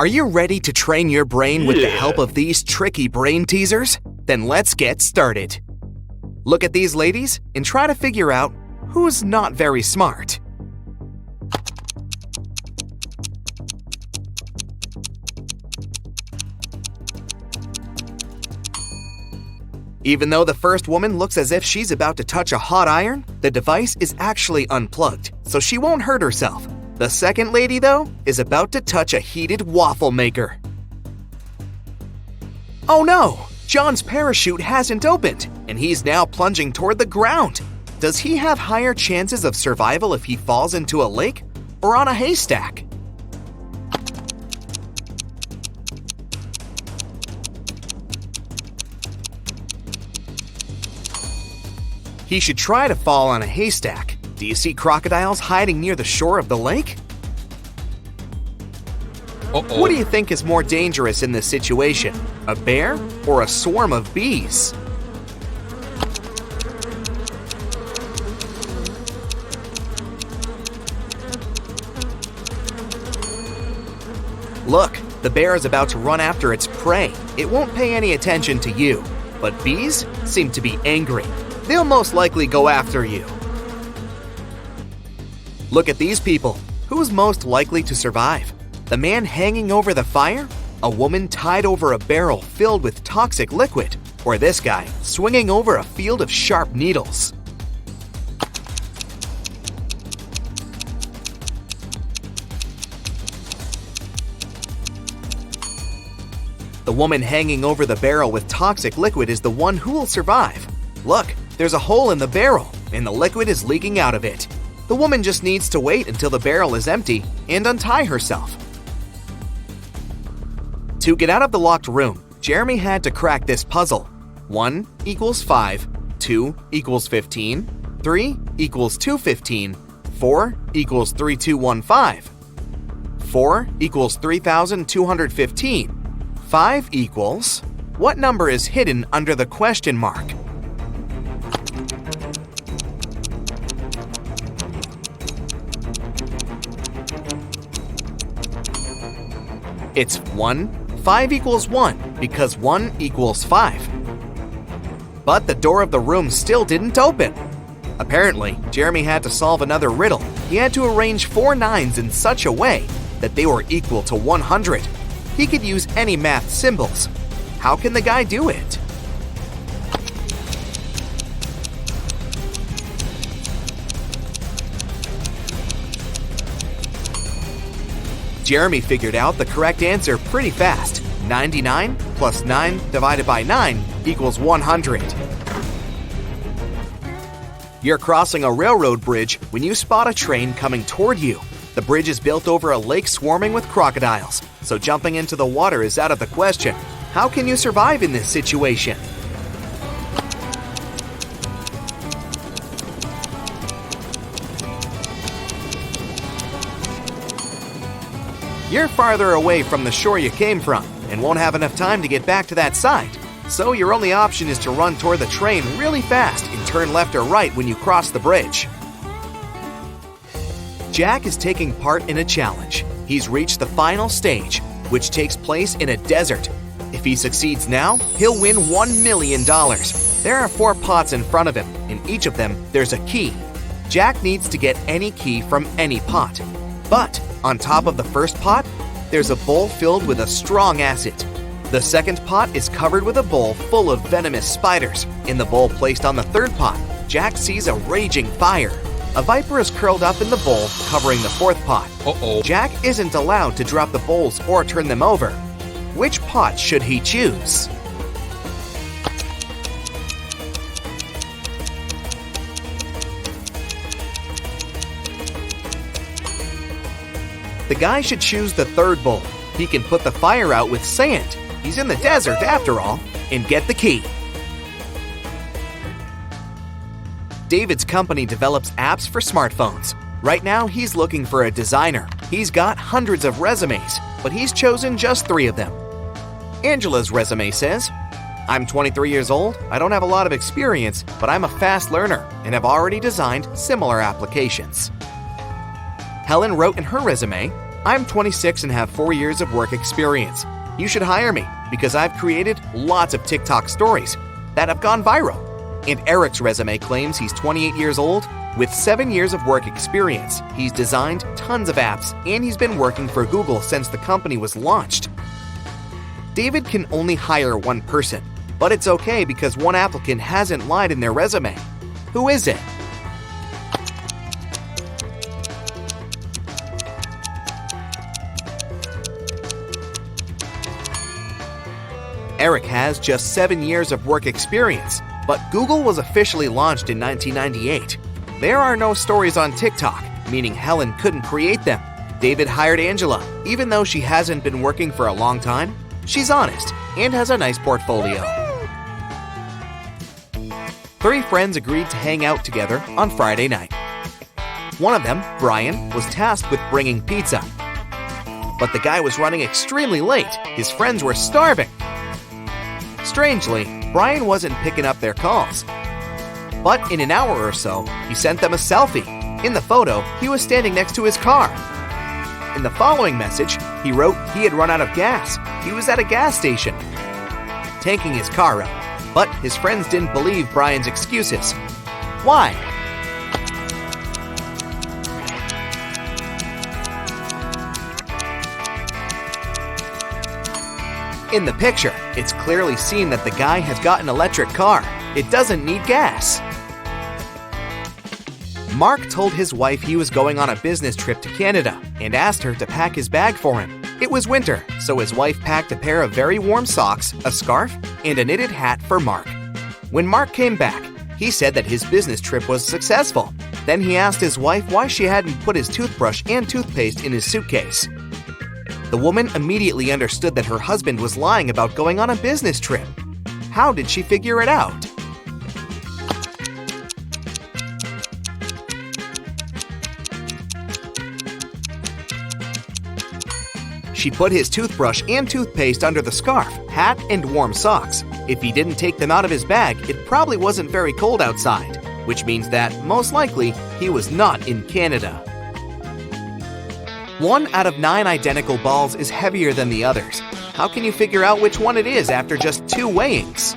Are you ready to train your brain with the help of these tricky brain teasers? Then let's get started. Look at these ladies and try to figure out who's not very smart. Even though the first woman looks as if she's about to touch a hot iron, the device is actually unplugged, so she won't hurt herself. The second lady, though, is about to touch a heated waffle maker. Oh no! John's parachute hasn't opened, and he's now plunging toward the ground. Does he have higher chances of survival if he falls into a lake or on a haystack? He should try to fall on a haystack. Do you see crocodiles hiding near the shore of the lake? What do you think is more dangerous in this situation? A bear or a swarm of bees? Look, the bear is about to run after its prey. It won't pay any attention to you. But bees seem to be angry. They'll most likely go after you. Look at these people. Who's most likely to survive? The man hanging over the fire? A woman tied over a barrel filled with toxic liquid? Or this guy swinging over a field of sharp needles? The woman hanging over the barrel with toxic liquid is the one who will survive. Look, there's a hole in the barrel, and the liquid is leaking out of it. The woman just needs to wait until the barrel is empty and untie herself. To get out of the locked room, Jeremy had to crack this puzzle. 1 equals 5, 2 equals 15, 3 equals 215, 4 equals 3215, 4 equals 3215, 5 equals... What number is hidden under the question mark? It's 1. 5 equals 1 because 1 equals 5. But the door of the room still didn't open. Apparently, Jeremy had to solve another riddle. He had to arrange 4 nines in such a way that they were equal to 100. He could use any math symbols. How can the guy do it? Jeremy figured out the correct answer pretty fast. 99 plus 9 divided by 9 equals 100. You're crossing a railroad bridge when you spot a train coming toward you. The bridge is built over a lake swarming with crocodiles, so jumping into the water is out of the question. How can you survive in this situation? You're farther away from the shore you came from and won't have enough time to get back to that side. So your only option is to run toward the train really fast and turn left or right when you cross the bridge. Jack is taking part in a challenge. He's reached the final stage, which takes place in a desert. If he succeeds now, he'll win $1 million. There are 4 pots in front of him. In each of them, there's a key. Jack needs to get any key from any pot. But on top of the first pot, there's a bowl filled with a strong acid. The second pot is covered with a bowl full of venomous spiders. In the bowl placed on the third pot, Jack sees a raging fire. A viper is curled up in the bowl, covering the fourth pot. Jack isn't allowed to drop the bowls or turn them over. Which pot should he choose? The guy should choose the third bowl. He can put the fire out with sand. He's in the desert after all, and get the key. David's company develops apps for smartphones. Right now, he's looking for a designer. He's got hundreds of resumes, but he's chosen just 3 of them. Angela's resume says, "I'm 23 years old, I don't have a lot of experience, but I'm a fast learner and have already designed similar applications." Helen wrote in her resume, I'm 26 and have 4 years of work experience. You should hire me because I've created lots of TikTok stories that have gone viral. And Eric's resume claims he's 28 years old with 7 years of work experience. He's designed tons of apps and he's been working for Google since the company was launched. David can only hire one person, but it's okay because one applicant hasn't lied in their resume. Who is it? Eric has just 7 years of work experience, but Google was officially launched in 1998. There are no stories on TikTok, meaning Helen couldn't create them. David hired Angela, even though she hasn't been working for a long time. She's honest and has a nice portfolio. 3 friends agreed to hang out together on Friday night. One of them, Brian, was tasked with bringing pizza. But the guy was running extremely late. His friends were starving. Strangely, Brian wasn't picking up their calls. But in an hour or so, he sent them a selfie. In the photo, he was standing next to his car. In the following message, he wrote he had run out of gas. He was at a gas station, tanking his car up. But his friends didn't believe Brian's excuses. Why? In the picture, it's clearly seen that the guy has got an electric car. It doesn't need gas. Mark told his wife he was going on a business trip to Canada and asked her to pack his bag for him. It was winter, so his wife packed a pair of very warm socks, a scarf, and a knitted hat for Mark. When Mark came back, he said that his business trip was successful. Then he asked his wife why she hadn't put his toothbrush and toothpaste in his suitcase. The woman immediately understood that her husband was lying about going on a business trip. How did she figure it out? She put his toothbrush and toothpaste under the scarf, hat, and warm socks. If he didn't take them out of his bag, it probably wasn't very cold outside, which means that, most likely, he was not in Canada. 1 out of 9 identical balls is heavier than the others. How can you figure out which one it is after just 2 weighings?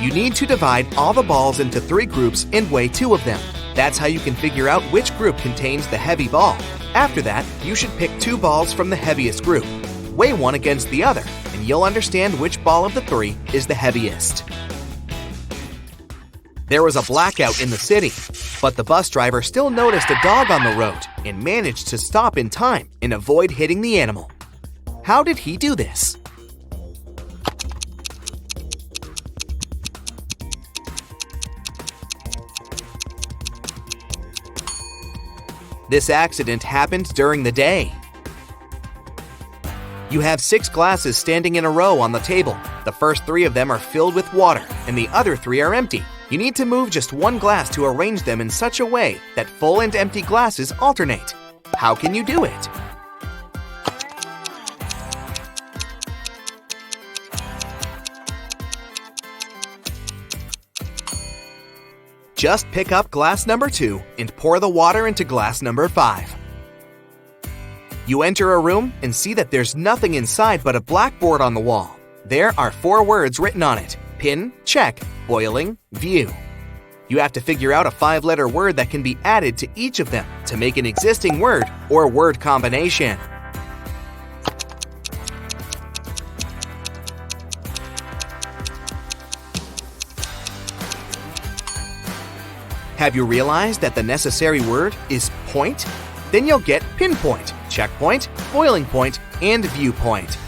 You need to divide all the balls into 3 groups and weigh 2 of them. That's how you can figure out which group contains the heavy ball. After that, you should pick 2 balls from the heaviest group. Weigh one against the other, and you'll understand which ball of the 3 is the heaviest. There was a blackout in the city, but the bus driver still noticed a dog on the road and managed to stop in time and avoid hitting the animal. How did he do this? This accident happened during the day. You have 6 glasses standing in a row on the table. The first 3 of them are filled with water, and the other 3 are empty. You need to move just 1 glass to arrange them in such a way that full and empty glasses alternate. How can you do it? Just pick up glass number 2 and pour the water into glass number 5. You enter a room and see that there's nothing inside but a blackboard on the wall. There are 4 words written on it: pin, check, boiling, view. You have to figure out a 5-letter word that can be added to each of them to make an existing word or word combination. Have you realized that the necessary word is point? Then you'll get pinpoint, checkpoint, boiling point, and viewpoint.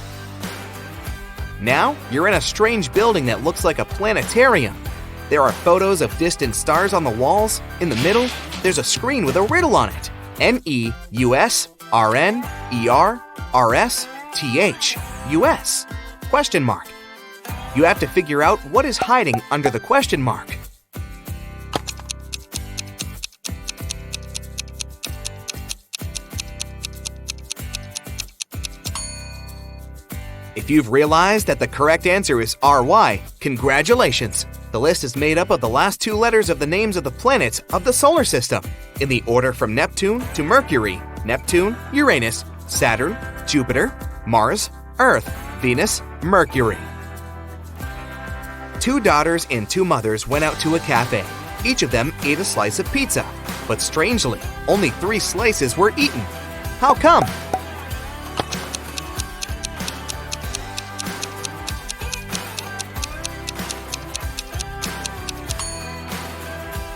Now, you're in a strange building that looks like a planetarium. There are photos of distant stars on the walls. In the middle, there's a screen with a riddle on it. NEUSRNERRSTH question mark. You have to figure out what is hiding under the question mark. If you've realized that the correct answer is RY, congratulations! The list is made up of the last 2 letters of the names of the planets of the solar system, in the order from Neptune to Mercury, Neptune, Uranus, Saturn, Jupiter, Mars, Earth, Venus, Mercury. 2 daughters and 2 mothers went out to a cafe. Each of them ate a slice of pizza, but strangely, only 3 slices were eaten. How come?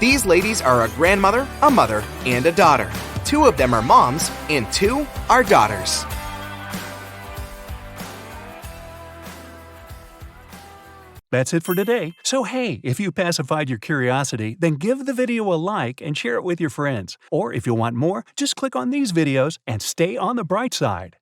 These ladies are a grandmother, a mother, and a daughter. 2 of them are moms, and 2 are daughters. That's it for today. So hey, if you pacified your curiosity, then give the video a like and share it with your friends. Or if you want more, just click on these videos and stay on the bright side.